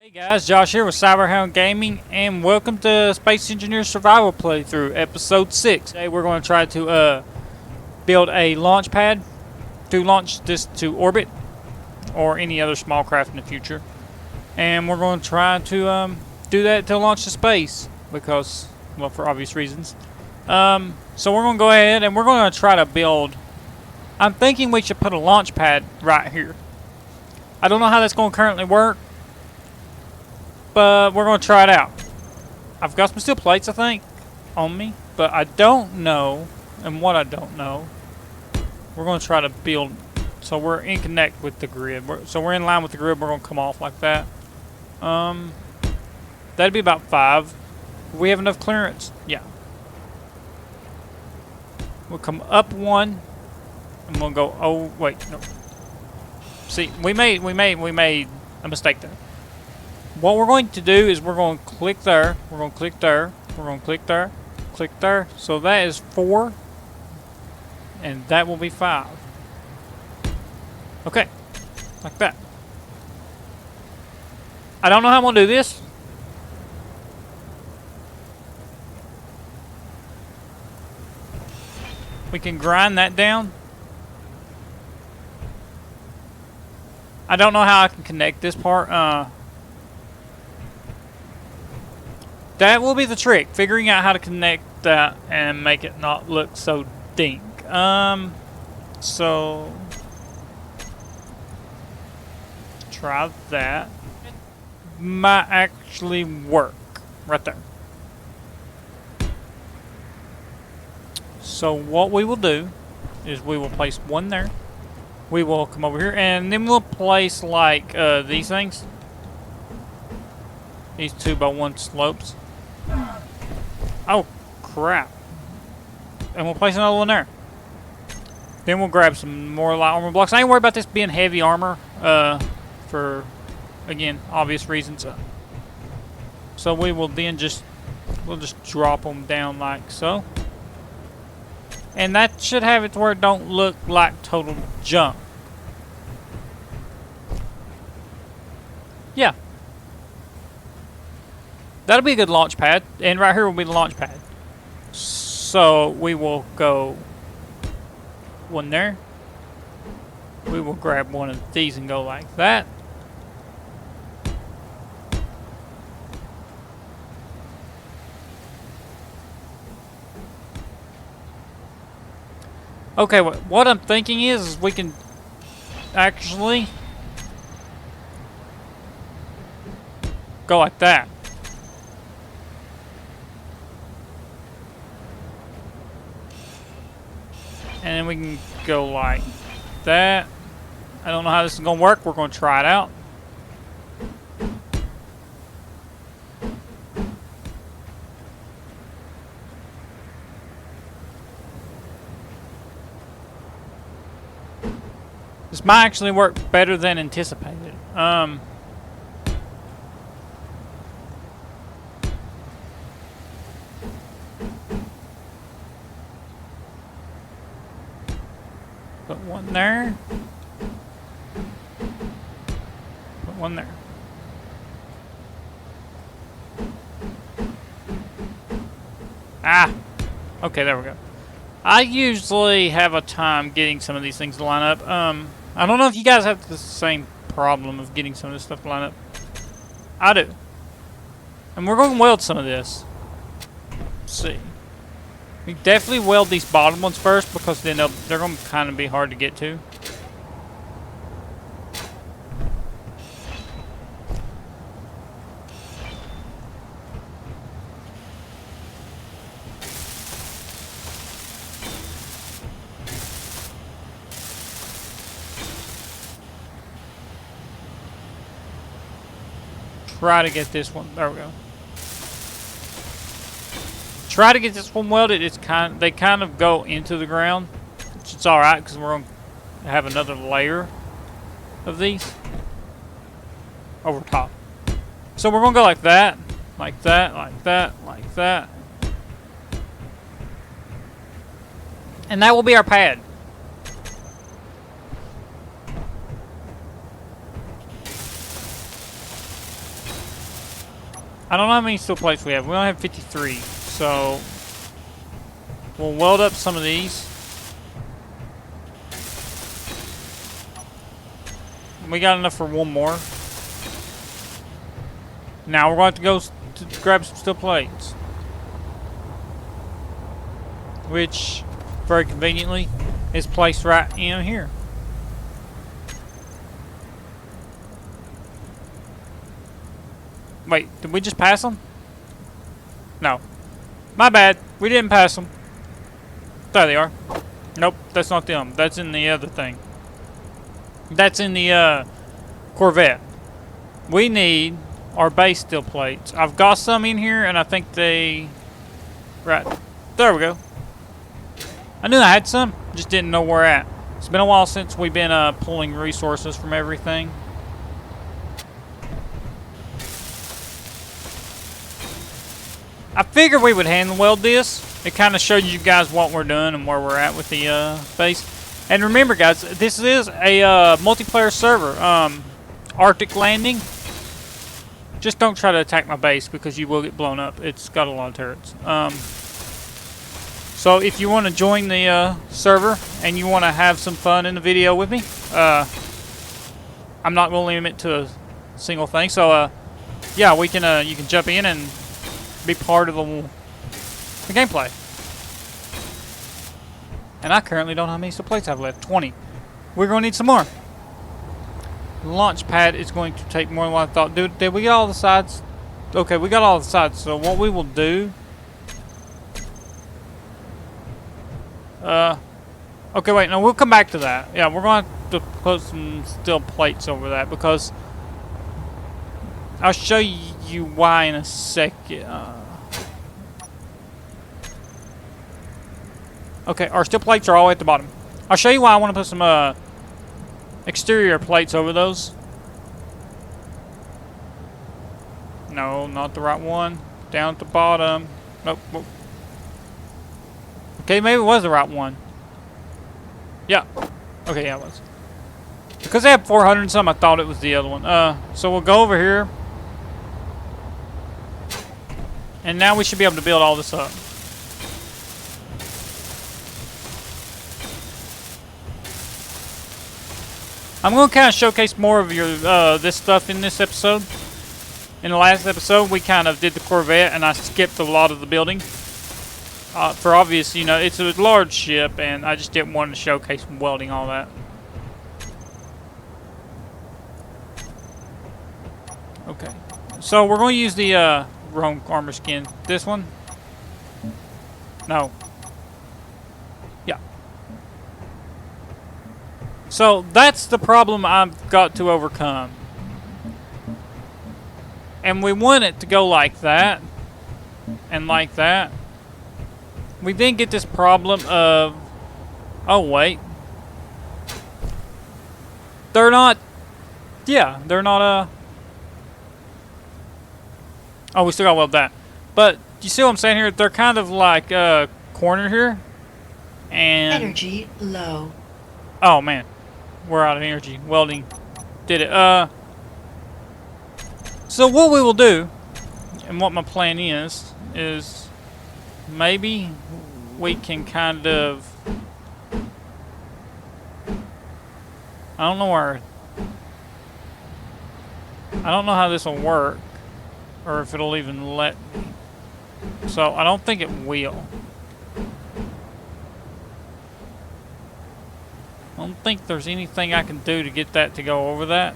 Hey guys, Josh here with Cyberhound Gaming, and welcome to Space Engineer Survival Playthrough, Episode 6. Today we're going to try to build a launch pad to launch this to orbit, or any other small craft in the future. And we're going to try to do that to launch to space, because, well, for obvious reasons. So we're going to go ahead and we're going to try to build... I'm thinking we should put a launch pad right here. I don't know how that's going to currently work, but we're going to try it out. I've got some steel plates, I think, on me, but I don't know, and what I don't know, we're going to try to build, so we're in connect with the grid. So we're in line with the grid, we're going to come off like that. That'd be about 5. We have enough clearance? Yeah. We'll come up 1, and we'll go, oh, wait, no. See, we made a mistake there. What we're going to do is we're going to click there, we're going to click there, we're going to click there, click there. So that is 4, and that will be 5. Okay, like that. I don't know how I'm going to do this. We can grind that down. I don't know how I can connect this part. That will be the trick, figuring out how to connect that and make it not look so dink. So try that. It might actually work right there. So what we will do is we will place 1 there. We will come over here and then we'll place like these things. These 2x1 slopes. Oh, crap. And we'll place another one there. Then we'll grab some more light armor blocks. I ain't worried about this being heavy armor, for, again, obvious reasons. So we will then we'll just drop them down like so. And that should have it to where it don't look like total junk. Yeah. That'll be a good launch pad, and right here will be the launch pad. So we will go 1 there. We will grab 1 of these and go like that. Okay, what I'm thinking is we can actually go like that. And then we can go like that. I don't know how this is going to work. We're going to try it out. This might actually work better than anticipated. Put 1 there. Put 1 there. Ah! Okay, there we go. I usually have a time getting some of these things to line up. I don't know if you guys have the same problem of getting some of this stuff to line up. I do. And we're going to weld some of this. Let's see. We definitely weld these bottom ones first, because then they're going to kind of be hard to get to. Try to get this one. There we go. Try to get this one welded. They kind of go into the ground, which is all right because we're going to have another layer of these over top. So we're going to go like that, like that, like that, like that, and that will be our pad. I don't know how many steel plates we have. We only have 53. So we'll weld up some of these. We got enough for one more. Now we're going to go to grab some steel plates. Which, very conveniently, is placed right in here. Wait, did we just pass them? No. My bad. We didn't pass them. There they are. Nope, that's not them. That's in the other thing. That's in the Corvette. We need our base steel plates. I've got some in here, and I think they... Right. There we go. I knew I had some, just didn't know where at. It's been a while since we've been pulling resources from everything. I figured we would hand weld this. It kind of showed you guys what we're doing and where we're at with the base. And remember, guys, this is a multiplayer server. Arctic landing. Just don't try to attack my base because you will get blown up. It's got a lot of turrets. So if you want to join the server and you want to have some fun in the video with me, I'm not going to limit it to a single thing. So yeah, we can you can jump in and be part of the gameplay. And I currently don't know how many steel plates I have left. 20. We're going to need some more. The launch pad is going to take more than what I thought. Dude, did we get all the sides? Okay, we got all the sides. So what we will do... okay, wait. No, we'll come back to that. Yeah, we're going to have to put some steel plates over that because... I'll show you why in a second. Okay, our steel plates are all the way at the bottom. I'll show you why I want to put some exterior plates over those. No, not the right one. Down at the bottom. Nope. Okay, maybe it was the right one. Yeah. Okay, yeah, it was. Because they have 400 and some, I thought it was the other one. So we'll go over here. And now we should be able to build all this up. I'm going to kind of showcase more of your this stuff in this episode. In the last episode, we kind of did the Corvette, and I skipped a lot of the building. For obvious, you know, it's a large ship, and I just didn't want to showcase welding all that. Okay. So we're going to use the wrong armor skin. This one? No. Yeah. So that's the problem I've got to overcome. And we want it to go like that. And like that. We then get this problem of... Oh, wait. They're not... Yeah, they're not... Oh, we still got to weld that. But, you see what I'm saying here? They're kind of like cornered here. And... Energy low. Oh, man. We're out of energy. Welding did it. So what we will do, and what my plan is maybe we can kind of... I don't know how this will work. Or if it'll even let me. So, I don't think it will. I don't think there's anything I can do to get that to go over that.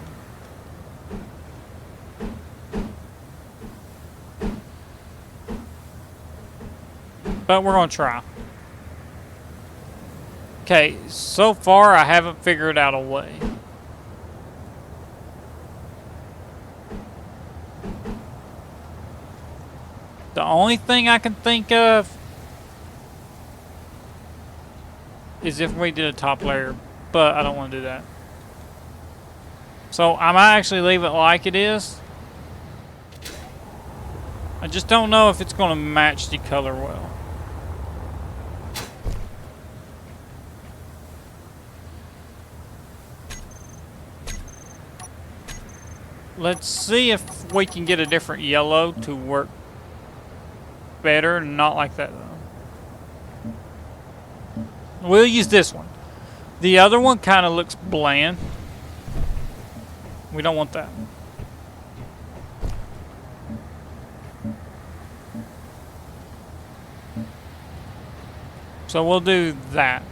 But we're going to try. Okay, so far I haven't figured out a way. The only thing I can think of is if we did a top layer, but I don't want to do that. So I might actually leave it like it is. I just don't know if it's going to match the color well. Let's see if we can get a different yellow to work better. Not like that though. We'll use this one. The other one kind of looks bland. We don't want that. So we'll do that.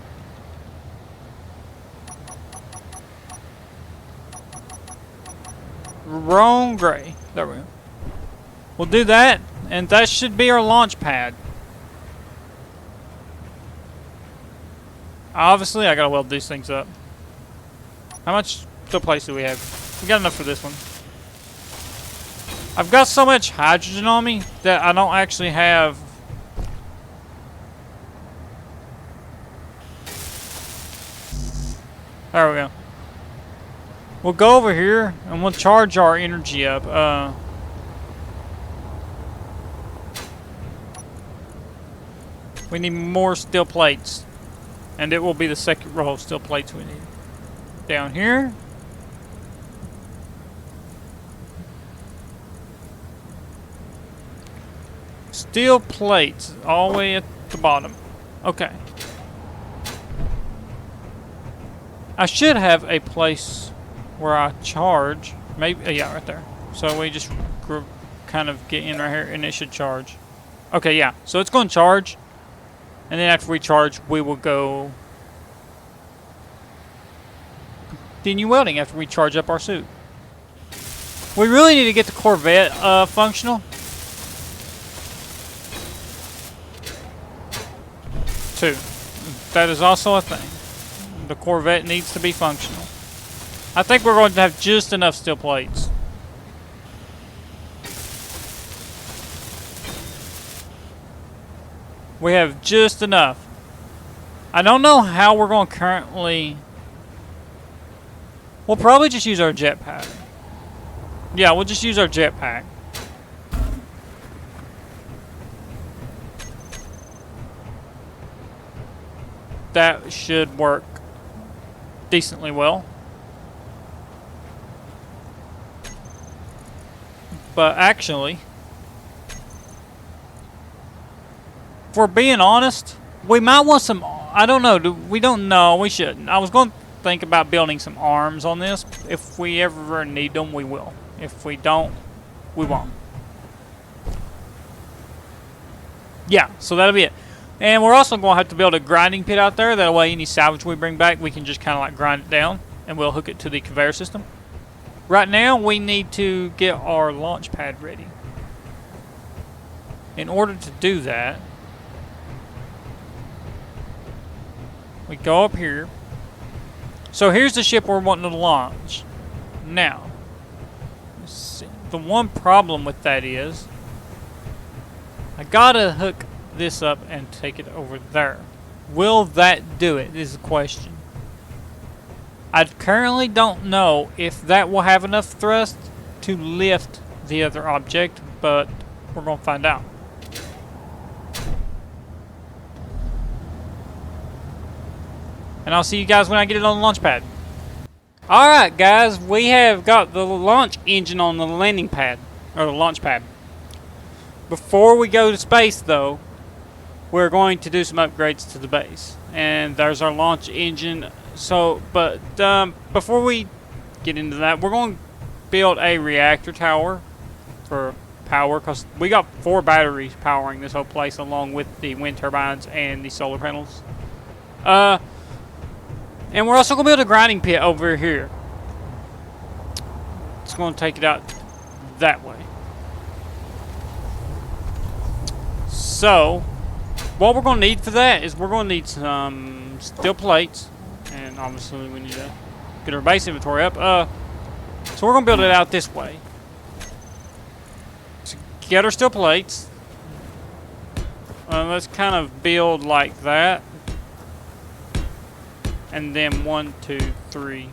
Wrong gray. There we go. We'll do that, and that should be our launch pad. Obviously, I gotta weld these things up. How much steel plates do we have? We got enough for this one. I've got so much hydrogen on me that I don't actually have. There we go. We'll go over here and we'll charge our energy up. We need more steel plates. And it will be the second row of steel plates we need. Down here. Steel plates all the way at the bottom. Okay. I should have a place where I charge. Maybe, yeah, right there. So we just kind of get in right here and it should charge. Okay, yeah. So it's going to charge. And then after we charge, we will go continue welding after we charge up our suit. We really need to get the Corvette functional. Too. That is also a thing. The Corvette needs to be functional. I think we're going to have just enough steel plates. We have just enough. I don't know how we're going to currently. We'll probably just use our jetpack. Yeah, we'll just use our jetpack. That should work decently well. But actually, if we're being honest, we might want some. I don't know. We don't know. We shouldn't. I was going to think about building some arms on this. If we ever need them, we will. If we don't, we won't. Yeah, so that'll be it. And we're also going to have to build a grinding pit out there. That way any salvage we bring back, we can just kind of like grind it down. And we'll hook it to the conveyor system. Right now, we need to get our launch pad ready. In order to do that, we go up here. So here's the ship we're wanting to launch. Now, let's see. The one problem with that is I gotta hook this up and take it over there. Will that do it is the question. I currently don't know if that will have enough thrust to lift the other object, but we're going to find out. And I'll see you guys when I get it on the launch pad. Alright guys, we have got the launch engine on the landing pad, or the launch pad. Before we go to space though, we're going to do some upgrades to the base. And there's our launch engine. So, but before we get into that, we're going to build a reactor tower for power, because we got 4 batteries powering this whole place along with the wind turbines and the solar panels. And we're also going to build a grinding pit over here. It's going to take it out that way. So, what we're going to need for that is we're going to need some steel plates. And obviously we need to get our base inventory up. So we're going to build it out this way. So get our steel plates. Let's kind of build like that. And then 1, 2, 3.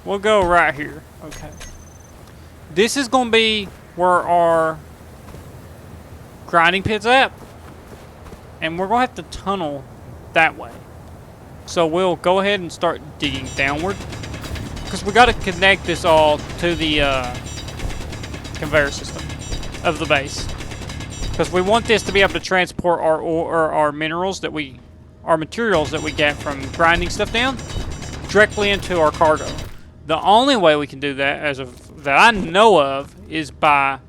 We'll go right here. Okay. This is going to be where our grinding pit's at. And we're going to have to tunnel that way. So we'll go ahead and start digging downward. because we got to connect this all to the conveyor system of the base. Because we want this to be able to transport our minerals that our materials that we get from grinding stuff down directly into our cargo. The only way we can do that, that I know of, is by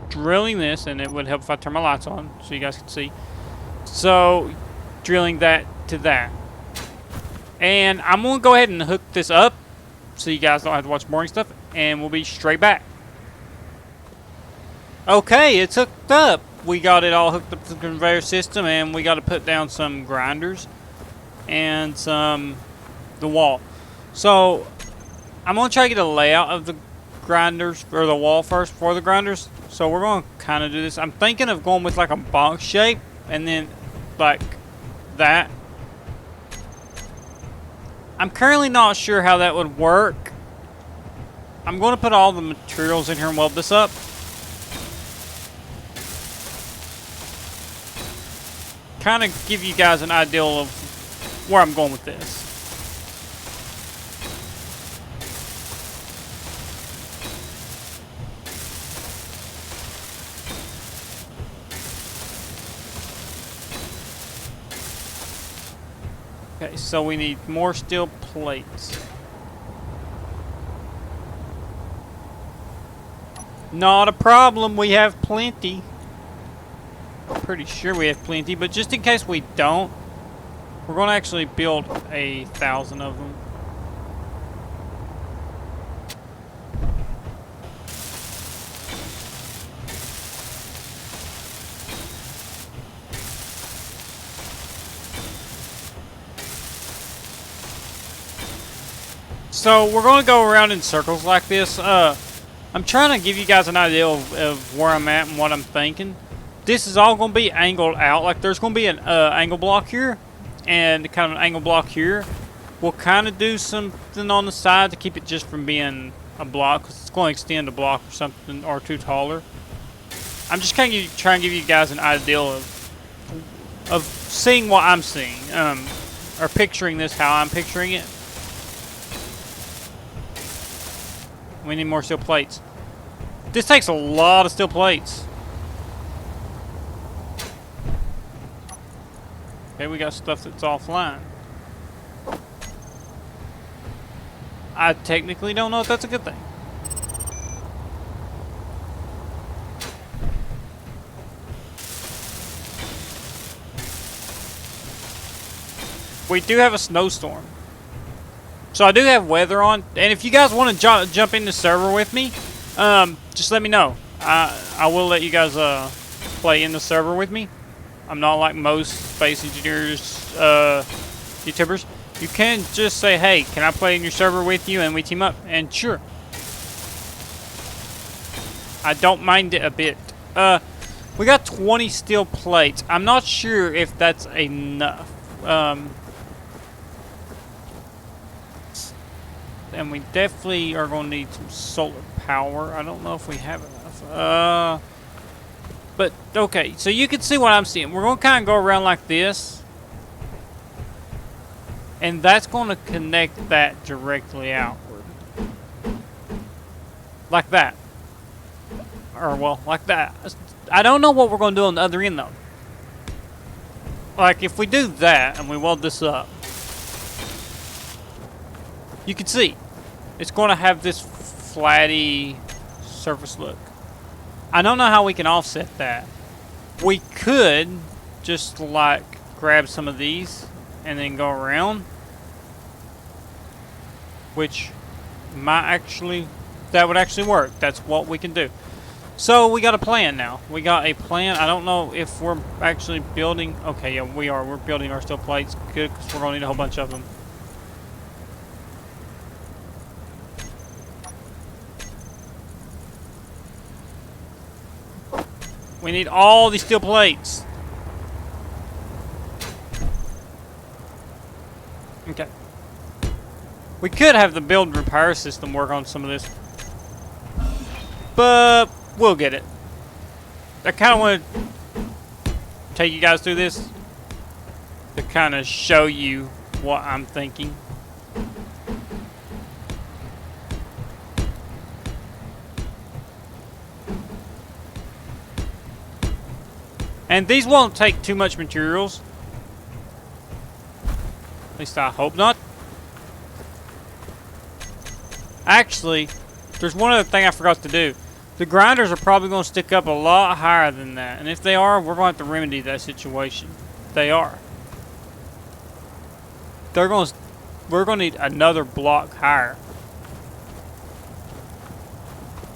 drilling this, and it would help if I turn my lights on so you guys can see. So, drilling that to that. And I'm going to go ahead and hook this up so you guys don't have to watch boring stuff, and we'll be straight back. Okay, it's hooked up. We got it all hooked up to the conveyor system, and we got to put down some grinders and the wall. So, I'm going to try to get a layout of the grinders, or the wall first for the grinders. So we're going to kind of do this. I'm thinking of going with like a box shape, and then like that. I'm currently not sure how that would work. I'm going to put all the materials in here and weld this up. Kind of give you guys an idea of where I'm going with this. Okay, so we need more steel plates. Not a problem, we have plenty. Pretty sure we have plenty, but just in case we don't, we're going to actually build 1,000 of them. So we're going to go around in circles like this. I'm trying to give you guys an idea of where I'm at and what I'm thinking. This is all going to be angled out. Like there's going to be an angle block here and kind of an angle block here. We'll kind of do something on the side to keep it just from being a block, because it's going to extend a block or something or two taller. I'm just kind of trying to give you guys an idea of seeing what I'm seeing, or picturing this how I'm picturing it. We need more steel plates. This takes a lot of steel plates. Okay, we got stuff that's offline. I technically don't know if that's a good thing. We do have a snowstorm. So I do have weather on, and if you guys want to jump in the server with me, just let me know. I will let you guys play in the server with me. I'm not like most Space Engineers YouTubers. You can just say, hey, can I play in your server with you, and we team up, and sure. I don't mind it a bit. We got 20 steel plates. I'm not sure if that's enough. And we definitely are going to need some solar power. I don't know if we have enough. But, okay, so you can see what I'm seeing. We're going to kind of go around like this. And that's going to connect that directly outward. Like that. Or, well, like that. I don't know what we're going to do on the other end, though. Like, if we do that and we weld this up, you can see it's going to have this flatty surface look. I don't know how we can offset that. We could just like grab some of these and then go around, which that would actually work. That's what we can do. So we got a plan now. We got a plan. I don't know if we're actually building. Okay, yeah, we are. We're building our steel plates. Good, because we're going to need a whole bunch of them. We need all these steel plates. Okay. We could have the build and repair system work on some of this, but we'll get it. I kind of want to take you guys through this to kind of show you what I'm thinking. And these won't take too much materials. At least I hope not. Actually, there's one other thing I forgot to do. The grinders are probably going to stick up a lot higher than that. And if they are, we're going to have to remedy that situation. They are. We're going to need another block higher.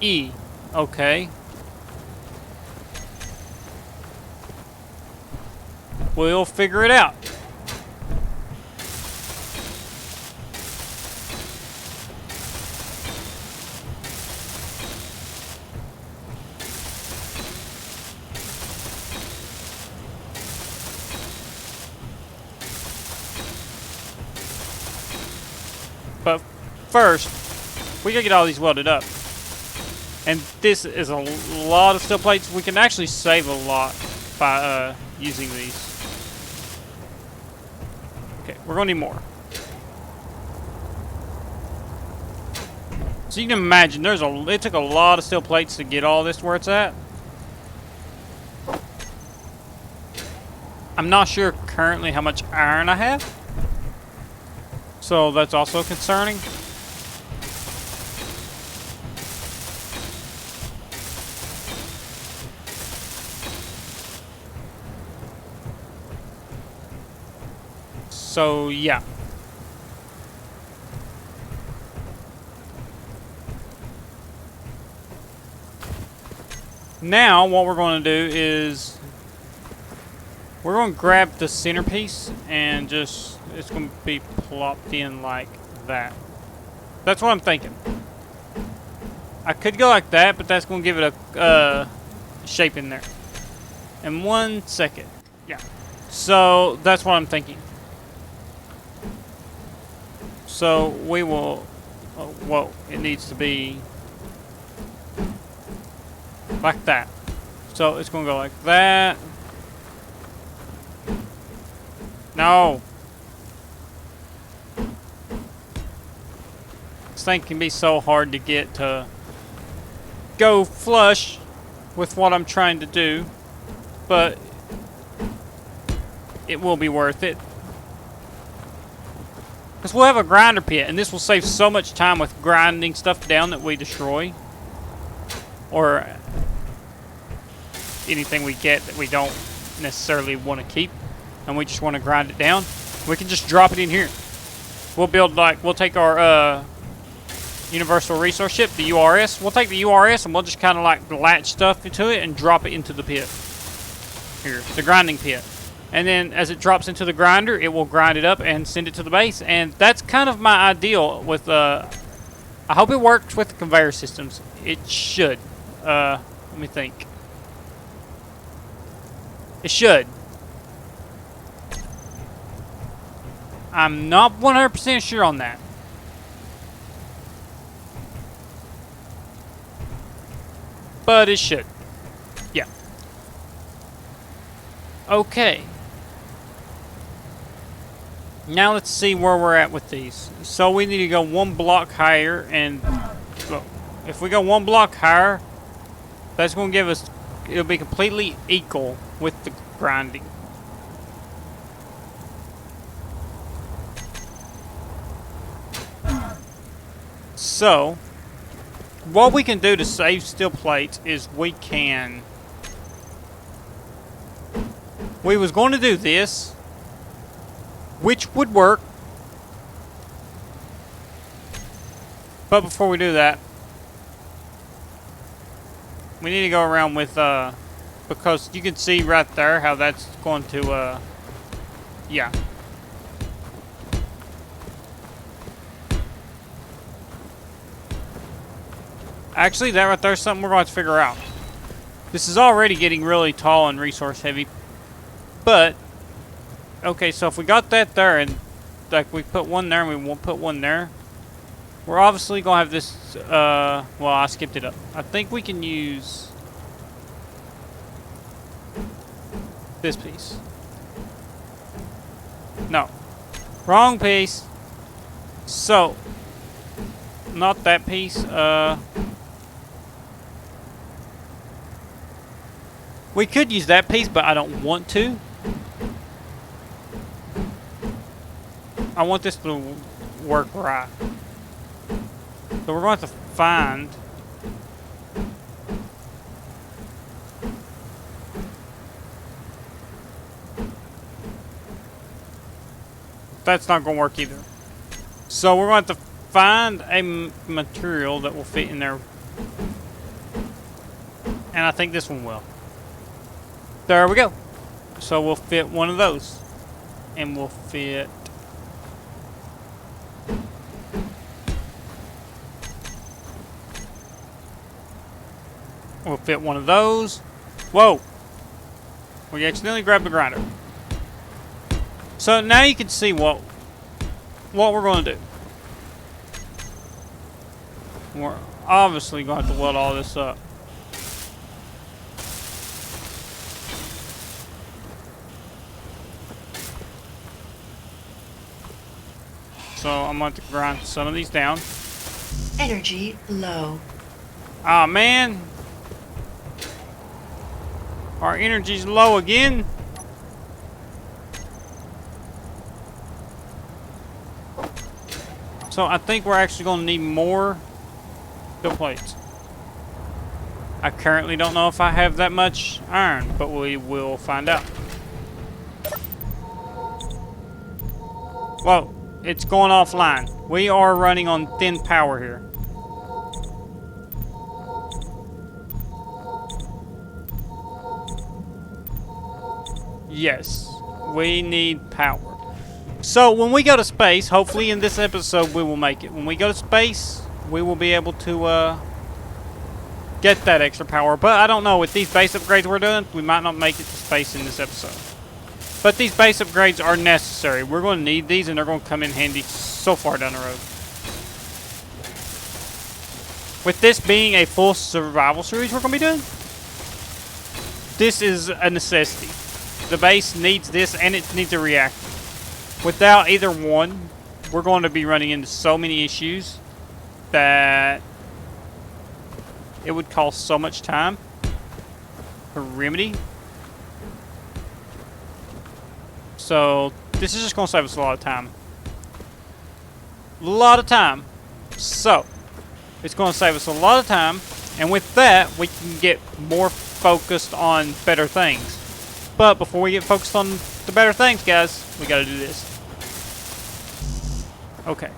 E. Okay. We'll figure it out. But first, we gotta get all these welded up. And this is a lot of steel plates. We can actually save a lot by using these. Okay, we're gonna need more. So you can imagine, it took a lot of steel plates to get all this where it's at. I'm not sure currently how much iron I have. So that's also concerning. So yeah. Now what we're going to do is we're going to grab the centerpiece and just, it's going to be plopped in like that. That's what I'm thinking. I could go like that, but that's going to give it a shape in there. In 1 second. Yeah. So that's what I'm thinking. So we will, oh, whoa, it needs to be like that. So it's going to go like that. No. This thing can be so hard to get to go flush with what I'm trying to do, but it will be worth it. Because we'll have a grinder pit, and this will save so much time with grinding stuff down that we destroy. Or anything we get that we don't necessarily want to keep, and we just want to grind it down. We can just drop it in here. We'll build we'll take our universal resource ship, the URS. We'll take the URS and we'll just kind of like latch stuff into it and drop it into the pit. Here, the grinding pit. And then as it drops into the grinder, it will grind it up and send it to the base. And that's kind of my ideal with, I hope it works with the conveyor systems. It should. Let me think. It should. I'm not 100% sure on that. But it should. Yeah. Okay. Now let's see where we're at with these. So we need to go 1 block higher, and well, if we go 1 block higher, that's going to give us, it'll be completely equal with the grinding. So, what we can do to save steel plates is we was going to do this, which would work. But before we do that, we need to go around with, because you can see right there how that's going to, yeah. Actually, that right there is something we're going to have to figure out. This is already getting really tall and resource heavy. But, okay, so if we got that there and like we put one there and we won't put one there, we're obviously going to have this, well, I skipped it up. I think we can use this piece. No. Wrong piece. So, not that piece, We could use that piece, but I don't want to. I want this to work right. So we're going to find... That's not going to work either. So we're going to find a material that will fit in there. And I think this one will. There we go. So we'll fit one of those. And we'll fit... We'll fit one of those. Whoa! We accidentally grabbed the grinder. So now you can see what we're going to do. We're obviously going to have to weld all this up. So I'm going to grind some of these down. Energy low. Ah, man. Our energy's low again. So I think we're actually going to need more steel plates. I currently don't know if I have that much iron, but we will find out. Whoa, it's going offline. We are running on thin power here. Yes, we need power. So when we go to space, hopefully in this episode we will make it. When we go to space, we will be able to get that extra power. But I don't know, with these base upgrades we're doing, we might not make it to space in this episode. But these base upgrades are necessary. We're going to need these and they're going to come in handy so far down the road. With this being a full survival series we're going to be doing, this is a necessity. The base needs this and it needs a reactor. Without either one, we're going to be running into so many issues that it would cost so much time to remedy. So this is just going to save us a lot of time. A lot of time. So it's going to save us a lot of time. And with that, we can get more focused on better things. But before we get focused on the better things, guys, we got to do this. Okay.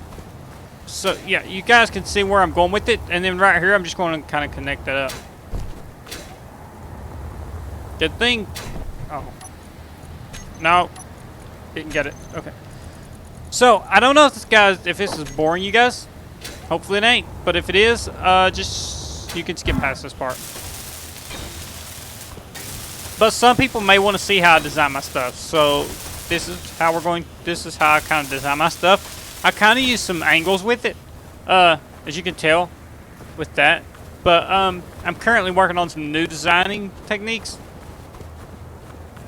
So, yeah, you guys can see where I'm going with it. And then right here, I'm just going to kind of connect that up. Good thing. Oh. No. Didn't get it. Okay. So, I don't know if this is boring you guys. Hopefully it ain't. But if it is, just, you can skip past this part. But some people may want to see how I design my stuff. So, this is how I kind of design my stuff. I kind of use some angles with it, as you can tell with that. But I'm currently working on some new designing techniques,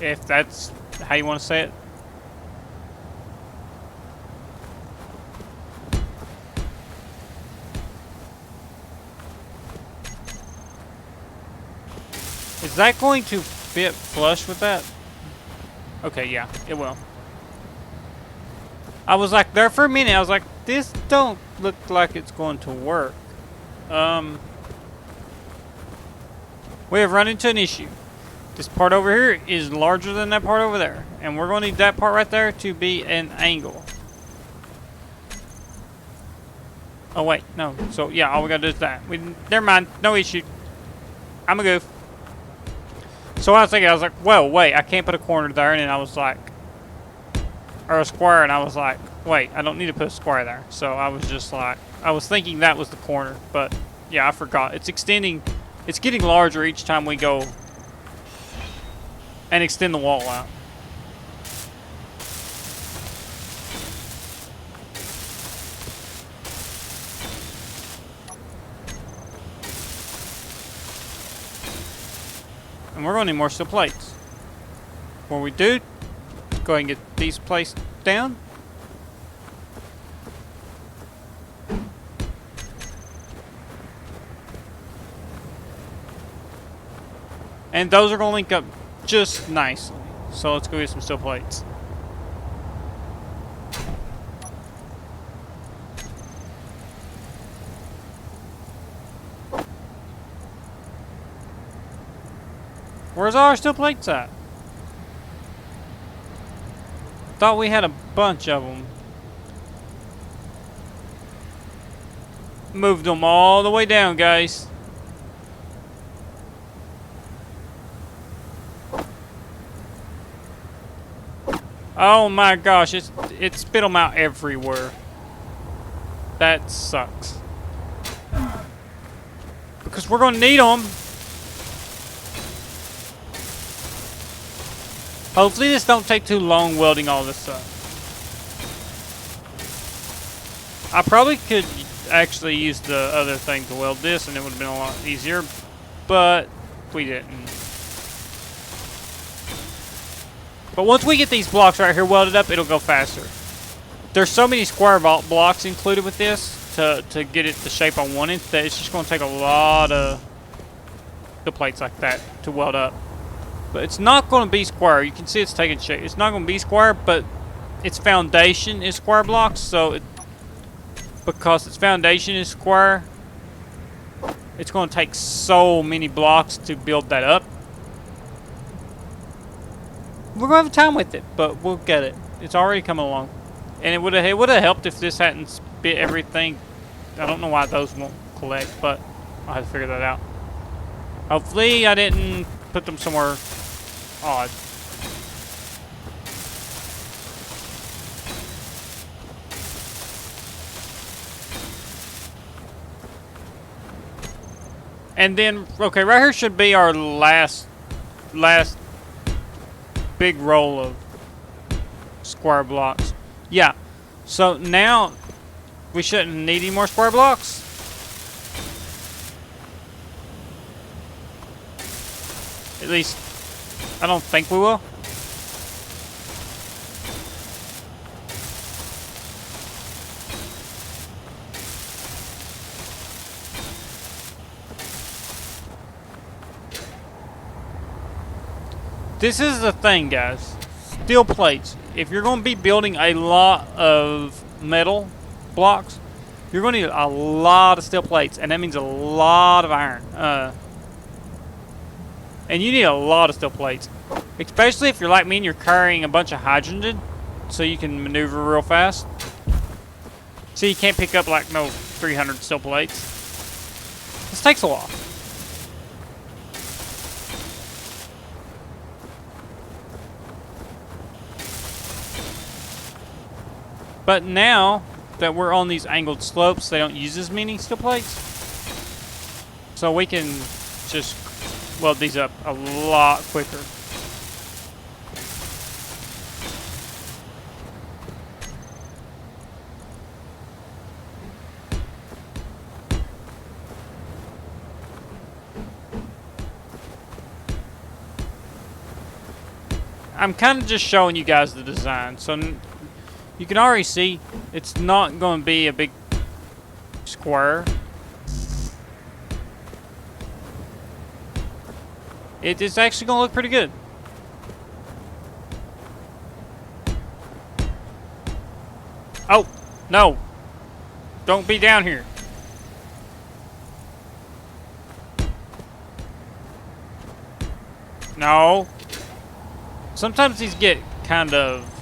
if that's how you want to say it. Is that going to fit flush with that? Okay, yeah, it will. I was like, there for a minute, I was like, this don't look like it's going to work. We have run into an issue. This part over here is larger than that part over there. And we're going to need that part right there to be an angle. Oh, wait, no. So, yeah, all we got to do is that. Never mind, no issue. I'm a goof. So I was thinking, I was like, well, wait, I can't put a corner there. And then I was like, or a square, and I was like, wait, I don't need to put a square there. So I was just like, I was thinking that was the corner, but yeah, I forgot. It's extending, it's getting larger each time we go and extend the wall out. And we're going to need more steel plates. Before we do, go ahead and get these placed down. And those are going to link up just nicely. So let's go get some steel plates. Where's all our steel plates at? Thought we had a bunch of them. Moved them all the way down, guys. Oh my gosh, it spit them out everywhere. That sucks. Because we're gonna need them. Hopefully this don't take too long welding all this up. I probably could actually use the other thing to weld this and it would have been a lot easier, but we didn't. But once we get these blocks right here welded up, it'll go faster. There's so many square blocks included with this to get it the shape I wanted that it's just going to take a lot of the plates like that to weld up. But it's not going to be square. You can see it's taking shape. It's not going to be square, but its foundation is square blocks. So because its foundation is square, it's going to take so many blocks to build that up. We're going to have time with it, but we'll get it. It's already coming along. And it would have helped if this hadn't spit everything. I don't know why those won't collect, but I'll have to figure that out. Hopefully I didn't put them somewhere odd. And then, okay, right here should be our last big roll of square blocks. Yeah, so now we shouldn't need any more square blocks. At least, I don't think we will. This is the thing, guys. Steel plates. If you're going to be building a lot of metal blocks, you're going to need a lot of steel plates, and that means a lot of iron. And you need a lot of steel plates, especially if you're like me and you're carrying a bunch of hydrogen, so you can maneuver real fast. So you can't pick up like no 300 steel plates. This takes a while. But now that we're on these angled slopes, they don't use as many steel plates. So we can just weld these up a lot quicker. I'm kind of just showing you guys the design. So you can already see it's not going to be a big square. It is actually going to look pretty good. Oh, no. Don't be down here. No. Sometimes these get kind of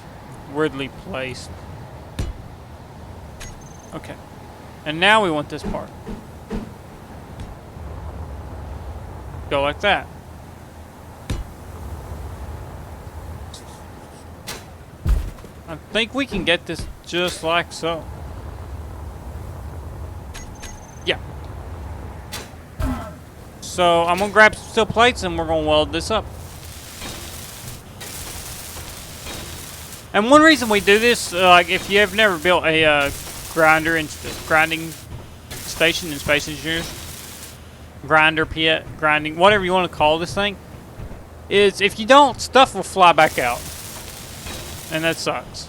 weirdly placed. Okay. And now we want this part. Go like that. I think we can get this just like so. Yeah. So I'm gonna grab some steel plates and we're gonna weld this up. And one reason we do this, like if you have never built a grinding station in Space Engineers, grinding, whatever you want to call this thing, is if you don't, stuff will fly back out. And that sucks.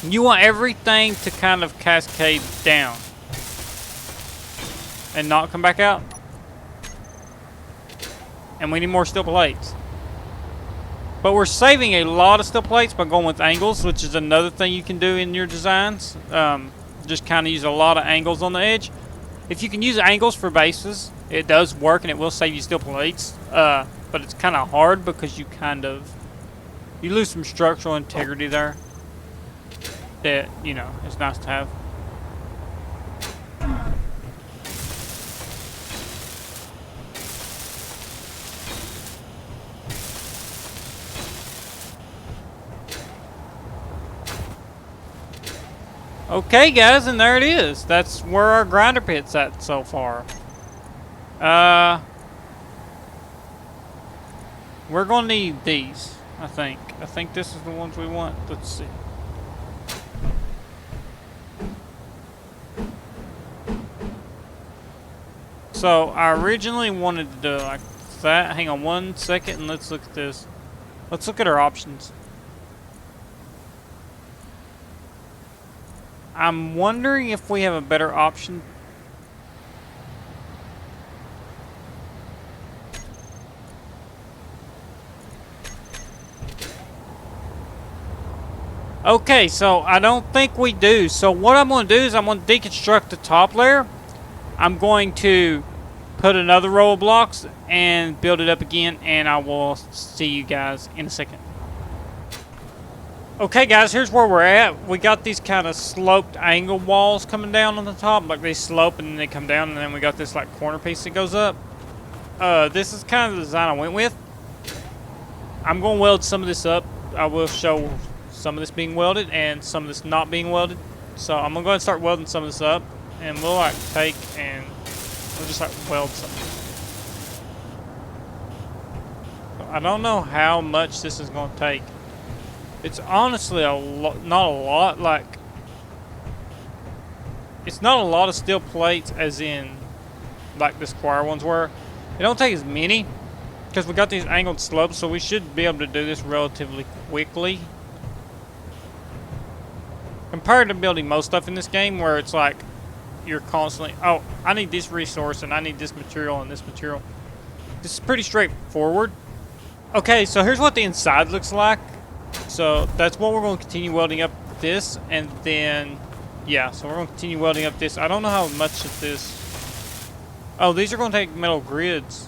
You want everything to kind of cascade down. and not come back out. And we need more steel plates. But we're saving a lot of steel plates by going with angles, which is another thing you can do in your designs. Just kind of use a lot of angles on the edge. If you can use angles for bases, it does work and it will save you steel plates. But it's kind of hard because you lose some structural integrity there. That, you know, it's nice to have. Okay, guys, and there it is. That's where our grinder pit's at so far. We're gonna need these, I think. I think this is the ones we want. Let's see. So I originally wanted to do like that. Hang on one second and let's look at this. Let's look at our options. I'm wondering if we have a better option. Okay, so I don't think we do. So what I'm going to do is I'm going to deconstruct the top layer. I'm going to put another row of blocks and build it up again, and I will see you guys in a second. Okay guys, here's where we're at. We got these kind of sloped angle walls coming down on the top. Like they slope and then they come down, and then we got this like corner piece that goes up. This is kind of the design I went with. I'm going to weld some of this up. I will show some of this being welded and some of this not being welded. So I'm going to go ahead and start welding some of this up, and we'll like take and we'll just like weld something. I don't know how much this is going to take. It's honestly not a lot. Like, it's not a lot of steel plates as in like the square ones were. It don't take as many because we got these angled slopes, so we should be able to do this relatively quickly compared to building most stuff in this game where it's like you're constantly, oh, I need this resource and I need this material and this material. This is pretty straightforward. Okay, so here's what the inside looks like. So that's what we're going to continue welding up this, and then yeah, so we're going to continue welding up this. I don't know how much of this. Oh, these are going to take metal grids.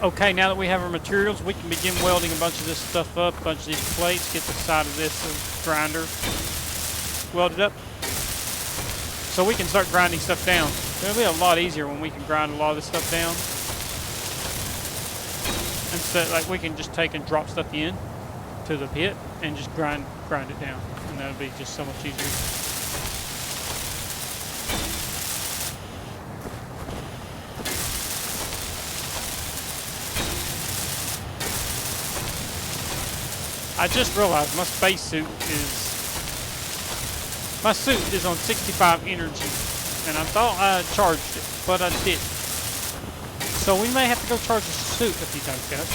Okay, now that we have our materials, we can begin welding a bunch of this stuff up, a bunch of these plates, get the side of this grinder welded up, so we can start grinding stuff down. It'll be a lot easier when we can grind a lot of this stuff down. Instead, like we can just take and drop stuff in to the pit and just grind it down, and that'll be just so much easier. I just realized my spacesuit is on 65 energy, and I thought I charged it, but I didn't. So we may have to go charge the suit a few times, guys.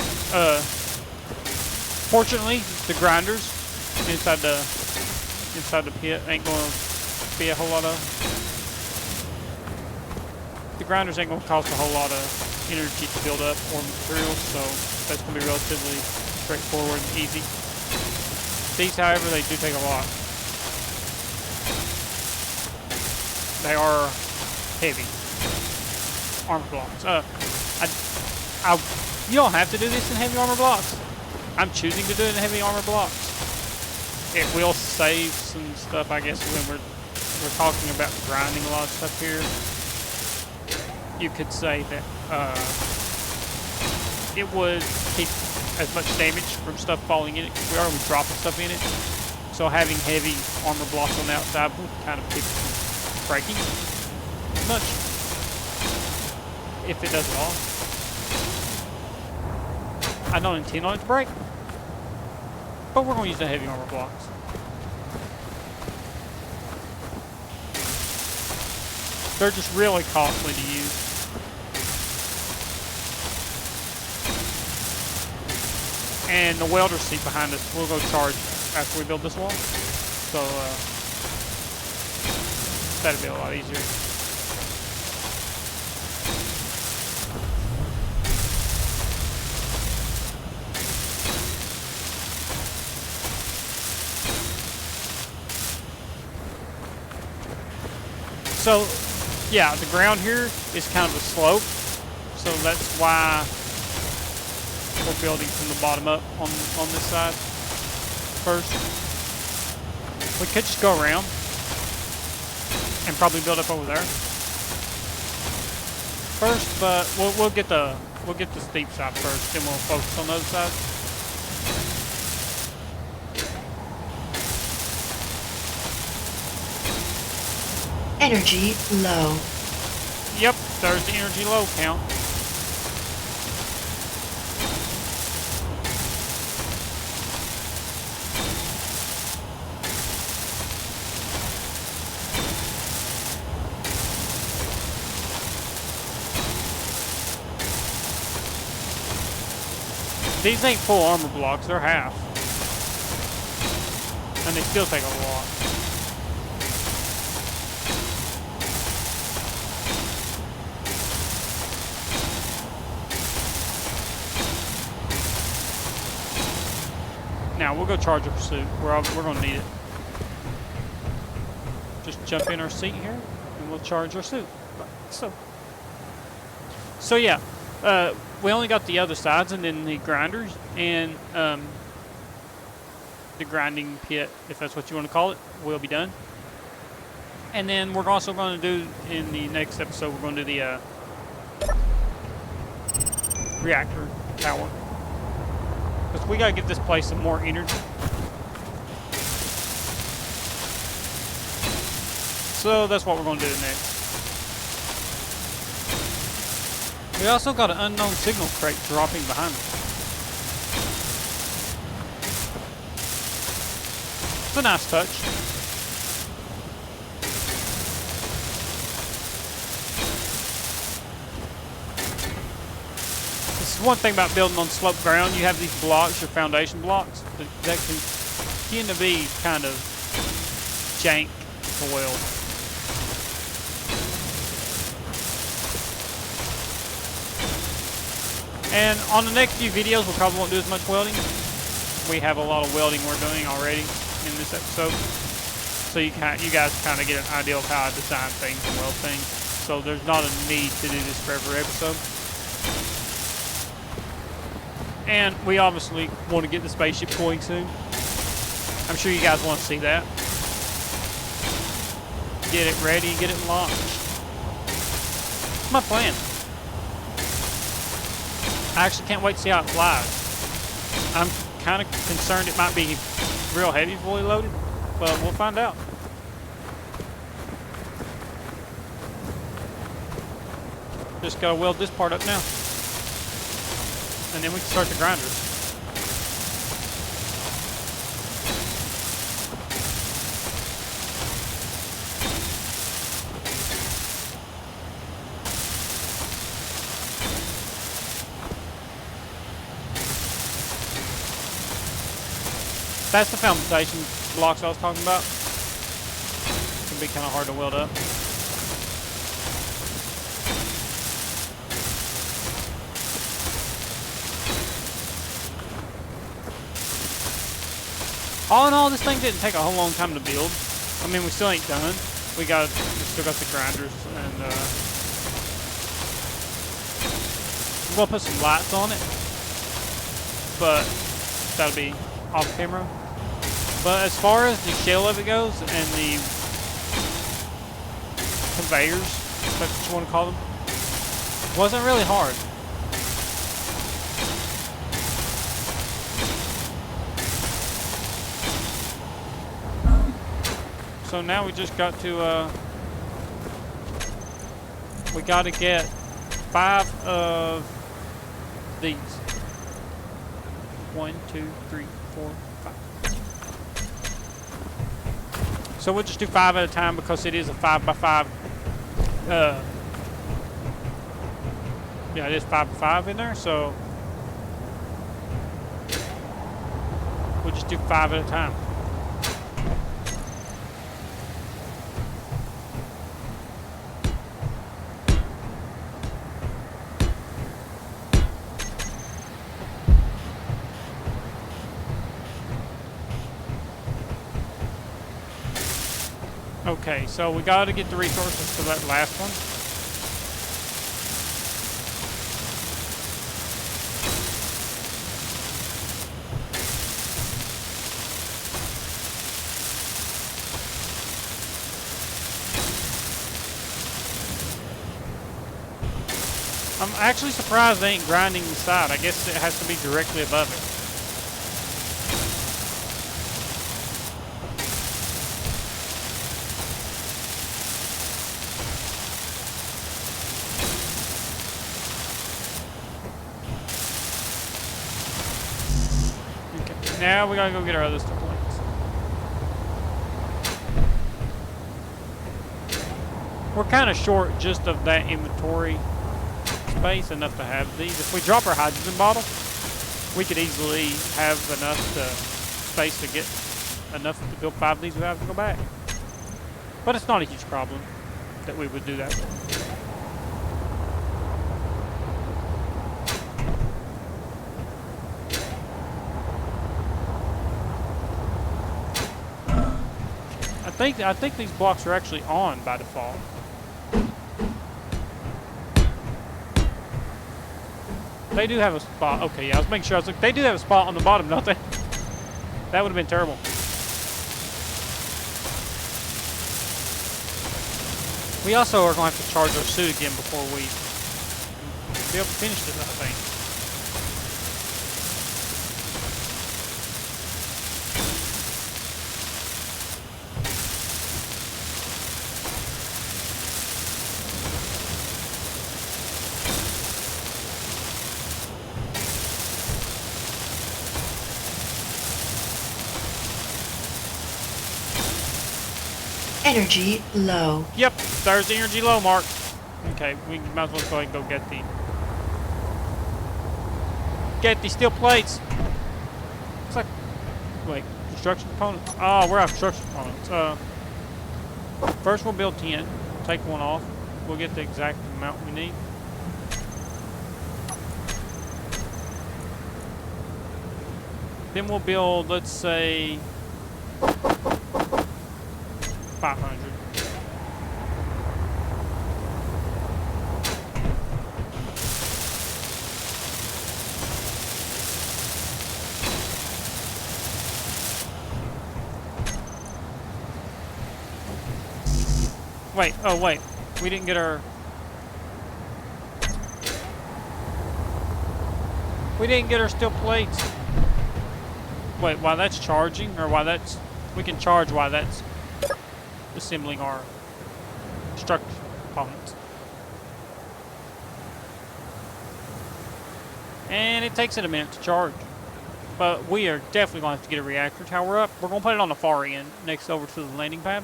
Fortunately, the grinders inside the pit ain't going to be a whole lot of. The grinders ain't going to cost a whole lot of energy to build up or materials, so that's going to be relatively straightforward and easy. These, however, they do take a lot. They are heavy armor blocks. You don't have to do this in heavy armor blocks. I'm choosing to do it in heavy armor blocks. It will save some stuff, I guess, when we're talking about grinding a lot of stuff here. You could say that it would keep as much damage from stuff falling in it, because we are going to be dropping stuff in it. So having heavy armor blocks on the outside would kind of keep it from breaking as much, if it does at all. I don't intend on it to break, but we're going to use the heavy armor blocks. They're just really costly to use. And the welder seat behind us, we'll go charge after we build this wall. So that'll be a lot easier. So, yeah, the ground here is kind of a slope, so that's why we're building from the bottom up on this side first. We could just go around and probably build up over there first, but we'll get the steep side first, then we'll focus on the other side. Energy low. Yep, there's the energy low count. These ain't full armor blocks, they're half. And they still take a lot. Now we'll go charge a pursuit. We're gonna need it. Just jump in our seat here, and we'll charge our suit. So yeah, we only got the other sides, and then the grinders and the grinding pit, if that's what you want to call it, will be done. And then we're also going to do in the next episode, we're going to do the reactor tower. Because we got to give this place some more energy. So that's what we're going to do next. We also got an unknown signal crate dropping behind us. It's a nice touch. This is one thing about building on sloped ground. You have these blocks, your foundation blocks, that can tend to be kind of jank to weld. And on the next few videos, we probably won't do as much welding. We have a lot of welding we're doing already in this episode. So you guys kind of get an idea of how I design things and weld things. So there's not a need to do this for every episode. And we obviously want to get the spaceship going soon. I'm sure you guys want to see that. Get it ready and get it launched. That's my plan. I actually can't wait to see how it flies. I'm kind of concerned it might be real heavy fully loaded, but we'll find out. Just gotta weld this part up now. And then we can start the grinders. That's the foundation blocks I was talking about. It can be kind of hard to weld up. All in all, this thing didn't take a whole long time to build. I mean, we still ain't done. We still got the grinders, and we're gonna put some lights on it, but that'll be off camera. But as far as the shell of it goes, and the conveyors, if that's what you want to call them, wasn't really hard. So now we just got to, we got to get 5 of these. 1, 2, 3, 4, 5. So we'll just do 5 at a time because it is a 5x5. Yeah, it is 5x5 in there, so we'll just do 5 at a time. Okay, so we gotta get the resources for that last one. I'm actually surprised they ain't grinding the side. I guess it has to be directly above it. Okay, now we gotta go get our other stuff. We're kind of short just of that inventory space enough to have these. If we drop our hydrogen bottle, we could easily have enough space to get enough to build 5 of these without having to go back. But it's not a huge problem that we would do that. I think these blocks are actually on by default. They do have a spot. Okay, yeah, I was making sure. I was like, they do have a spot on the bottom, don't they? That would have been terrible. We also are going to have to charge our suit again before we be able to finish this, I think. Energy low. Yep, there's the energy low mark. Okay, we might as well go ahead and go get the steel plates. Looks like, wait, construction components. Oh, we're out of construction components. First we'll build 10. Take one off. We'll get the exact amount we need. Then we'll build, let's say, 500. Wait, oh wait, we didn't get our... We didn't get our steel plates. Wait, while that's charging, or while that's... We can charge while that's assembling our structure components. And it takes it a minute to charge. But we are definitely going to have to get a reactor tower up. We're going to put it on the far end, next over to the landing pad.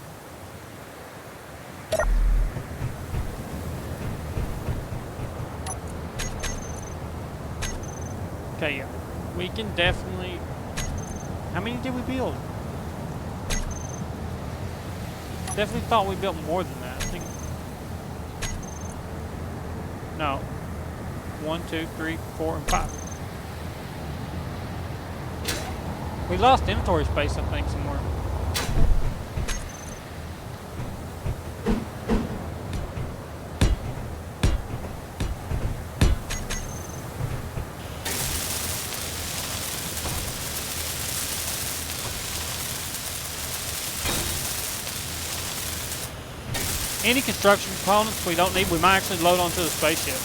Okay, yeah. We can definitely... How many did we build? Definitely thought we built more than that. I think... No. 1, 2, 3, 4, and 5. We lost inventory space, I think, somewhere. Any construction components we don't need, we might actually load onto the spaceship.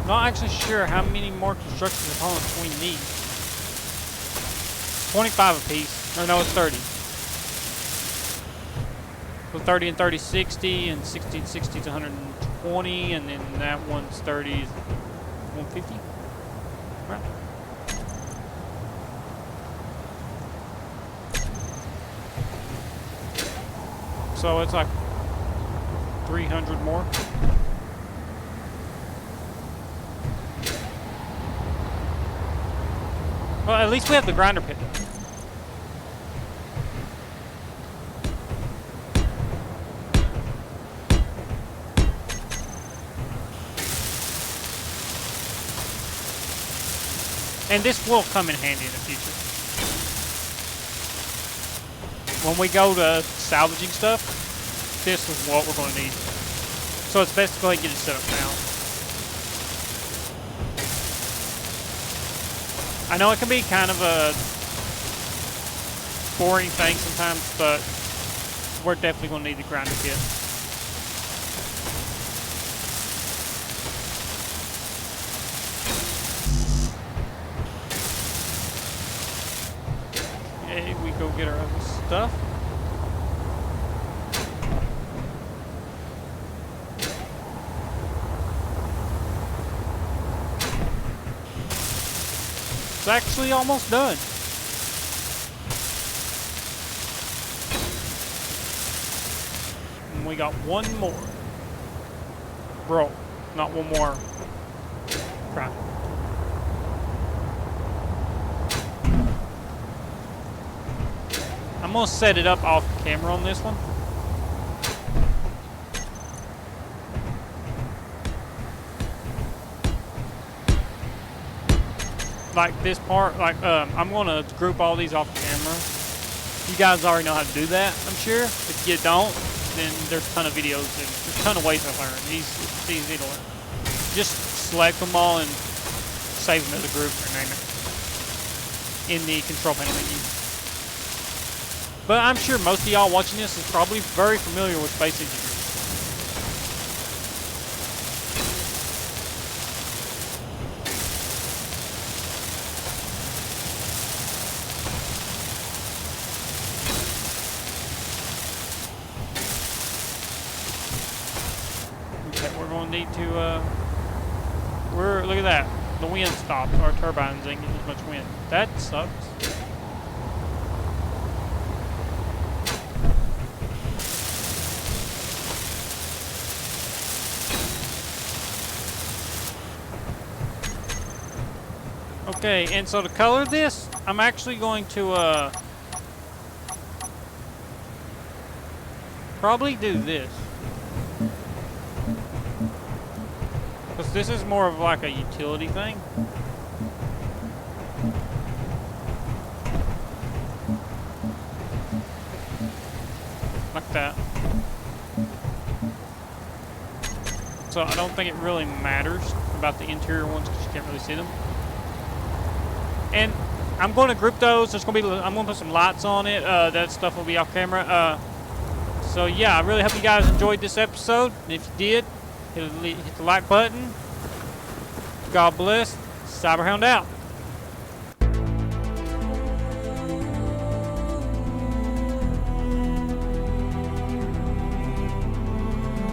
Not actually sure how many more construction components we need. 25 apiece. Or no, it's 30. So 30 and 30, 60, and 60 and 60 is 120, and then that one's 30 is 150. Right. So it's like 300 more. Well, at least we have the grinder pit. And this will come in handy in the future. When we go to salvaging stuff, this is what we're going to need. So it's best to go ahead and get it set up now. I know it can be kind of a boring thing sometimes, but we're definitely going to need the grinder kit. Okay, we go get our other stuff. It's actually almost done. And we got one more. Bro, not one more. Crap. I'm gonna set it up off camera on this one. Like this part, like I'm gonna group all these off camera. You guys already know how to do that, I'm sure. If you don't, then there's a ton of videos and there's a ton of ways to learn. It's easy to learn. Just select them all and save them as a group or name it in the control panel menu. But I'm sure most of y'all watching this is probably very familiar with Space Engineers. Need to look at that, the wind stopped. Our turbines ain't getting as much wind. That sucks. Okay, and so to color this, I'm actually going to probably do this. Because this is more of like a utility thing. Like that. So I don't think it really matters about the interior ones because you can't really see them. And I'm going to group those. There's going to be, I'm going to put some lights on it. That stuff will be off camera. So yeah, I really hope you guys enjoyed this episode. And if you did, hit the like button. God bless. Cyberhound out.